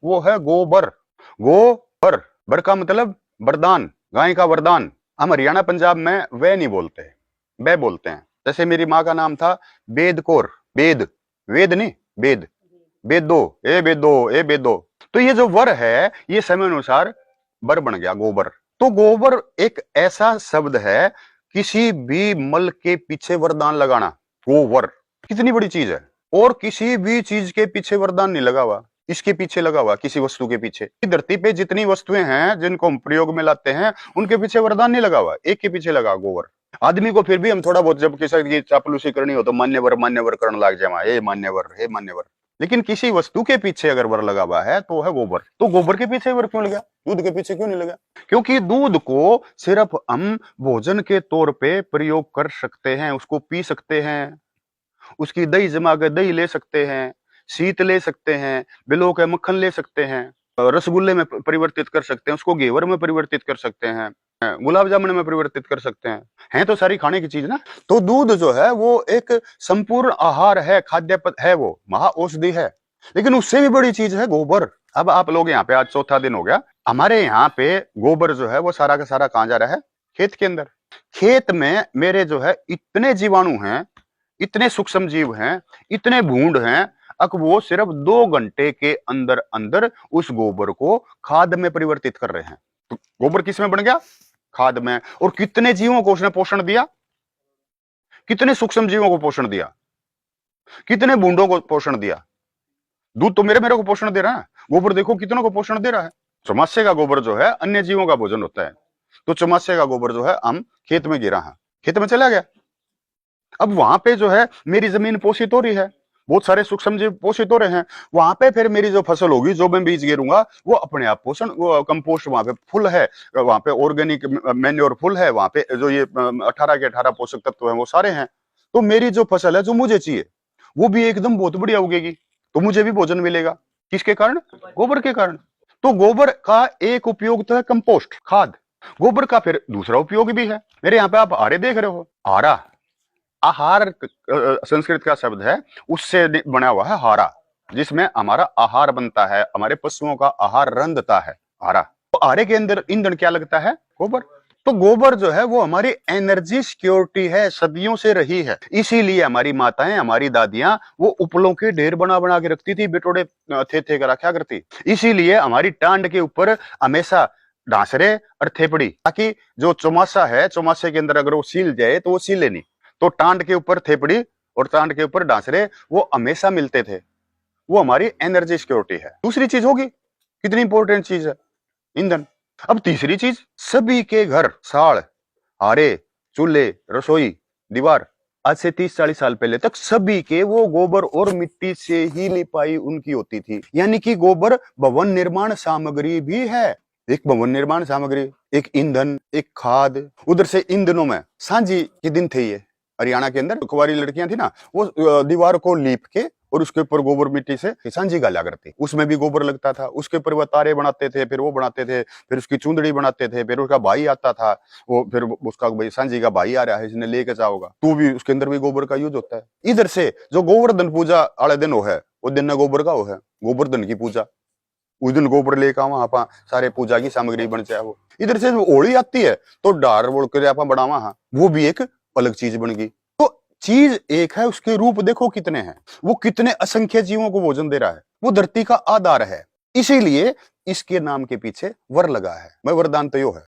वो है गोबर। गोबर, बर का मतलब वरदान, गाय का वरदान। हम हरियाणा पंजाब में वे नहीं बोलते, वे बोलते हैं। जैसे मेरी माँ का नाम था वेद कौर, वेद, वेद नहीं वेद, वेदो, ए वेदो, ए वेदो। तो ये जो वर है ये समय अनुसार वर बन गया गोबर। तो गोबर एक ऐसा शब्द है, किसी भी मल के पीछे वरदान लगाना, गोबर कितनी बड़ी चीज है। और किसी भी चीज के पीछे वरदान नहीं लगा हुआ, इसके पीछे लगा हुआ, किसी वस्तु के पीछे। धरती पे जितनी वस्तुएं हैं जिनको हम प्रयोग में लाते हैं उनके पीछे वरदान नहीं लगा हुआ, एक के पीछे लगा गोबर। आदमी को फिर भी हम थोड़ा बहुत जब किसी की चापलूसी करनी हो तो मान्यवर मान्यवर करने लग जाए, हे मान्यवर, हे मान्यवर। लेकिन किसी वस्तु के पीछे अगर वर लगा हुआ है तो है गोबर। तो गोबर के पीछे वर क्यों लगा, दूध के पीछे क्यों नहीं लगा? क्योंकि दूध को सिर्फ हम भोजन के तौर पे प्रयोग कर सकते हैं, उसको पी सकते हैं, उसकी दही जमा कर दही ले सकते हैं, शीत ले सकते हैं, बिलो के मक्खन ले सकते हैं, रसगुल्ले में परिवर्तित कर सकते हैं, उसको घेवर में परिवर्तित कर सकते हैं, गुलाब जामुन में परिवर्तित कर सकते हैं तो सारी खाने की चीज ना। तो दूध जो है वो एक संपूर्ण आहार है, खाद्य है, वो महा औषधि है। लेकिन उससे भी बड़ी चीज है गोबर। अब आप लोग यहाँ पे आज चौथा दिन हो गया, हमारे यहाँ पे गोबर जो है वो सारा का सारा कहाँ जा रहा है? खेत के अंदर। खेत में मेरे जो है इतने जीवाणु हैं, इतने सूक्ष्म जीव हैं, इतने भूंड हैं, अब वो सिर्फ 2 घंटे के अंदर अंदर उस गोबर को खाद में परिवर्तित कर रहे हैं। तो गोबर किस में बन गया? खाद में। और कितने जीवों को उसने पोषण दिया, कितने सूक्ष्म जीवों को पोषण दिया, कितने बूंदों को पोषण दिया। दूध तो मेरे को पोषण दे रहा है, गोबर देखो कितनों को पोषण दे रहा है। चौमासे का गोबर जो है अन्य जीवों का भोजन होता है, तो चौमासे का गोबर जो है हम खेत में गिरा है, खेत में चला गया। अब वहां पे जो है मेरी जमीन पोषित हो रही है, बहुत सारे सूक्ष्म जीव पोषित हो रहे हैं। वहां पे फिर मेरी जो फसल होगी, जो मैं बीज गिरूंगा, वो अपने आप पोषण, वो कंपोस्ट वहां पे फुल है, वहां पे ऑर्गेनिक मैन्योर फुल है, वहां पे जो ये 18 के 18 पोषक तत्व हैं वो सारे हैं। तो मेरी जो फसल है जो मुझे चाहिए वो भी एकदम बहुत बढ़िया उगेगी, तो मुझे भी भोजन मिलेगा। किसके कारण? गोबर के कारण। तो गोबर का एक उपयोग तो है कंपोस्ट, खाद। गोबर का फिर दूसरा उपयोग भी है। मेरे यहाँ पे आप आरे देख रहे हो, आरा, आहार संस्कृत का शब्द है, उससे बना हुआ है हारा, जिसमें हमारा आहार बनता है, हमारे पशुओं का आहार रंधता है हारा। तो आरे के अंदर ईंधन क्या लगता है? गोबर। तो गोबर जो है वो हमारी एनर्जी सिक्योरिटी है, सदियों से रही है। इसीलिए हमारी माताएं, हमारी दादियां वो उपलों के ढेर बना बना के रखती थी, बिटोड़े थे कर रखा करती। इसीलिए हमारी टांड के ऊपर हमेशा ढांसरे और थेपड़ी, ताकि जो चौमासा है, चौमासे के अंदर अगर वो सील जाए तो वो सीले नहीं। तो टांड के ऊपर थेपड़ी और टांड के ऊपर डांसरे वो हमेशा मिलते थे, वो हमारी एनर्जी सिक्योरिटी है। दूसरी चीज होगी, कितनी इंपॉर्टेंट चीज है? ईंधन। अब तीसरी चीज, सभी के घर साड़, आरे, चूल्हे, रसोई, दीवार, आज से 30-40 साल पहले तक सभी के वो गोबर और मिट्टी से ही लिपाई उनकी होती थी। यानी कि गोबर भवन निर्माण सामग्री भी है, एक भवन निर्माण सामग्री, एक ईंधन, एक खाद। उधर से ईंधनों में सांझी के दिन थे, ये हरियाणा के अंदर कुंवारी लड़कियां थी ना, वो दीवार को लीप के और उसके ऊपर गोबर मिट्टी से सांझी गाला करती, उसमें भी गोबर लगता था। उसके ऊपर वो तारे बनाते थे, फिर वो बनाते थे, फिर उसकी चुंदड़ी बनाते थे, फिर उसका भाई आता था, वो फिर उसका भाई सांझी का भाई आ रहा है, इसने लेके जाओगा, तो भी उसके अंदर भी गोबर का यूज होता है। इधर से जो गोवर्धन पूजा वाले दिन वो है, वो दिन गोबर का वो है, गोवर्धन की पूजा। उस दिन गोबर लेकर वहां पर सारे पूजा की सामग्री बन जाए। वो इधर से होली आती है तो डार बोल कर आप बढ़ावा, हाँ वो भी एक अलग चीज बन गई। तो चीज एक है, उसके रूप देखो कितने हैं, वो कितने असंख्य जीवों को भोजन दे रहा है, वो धरती का आधार है। इसीलिए इसके नाम के पीछे वर लगा है। मैं वरदान तो यो है।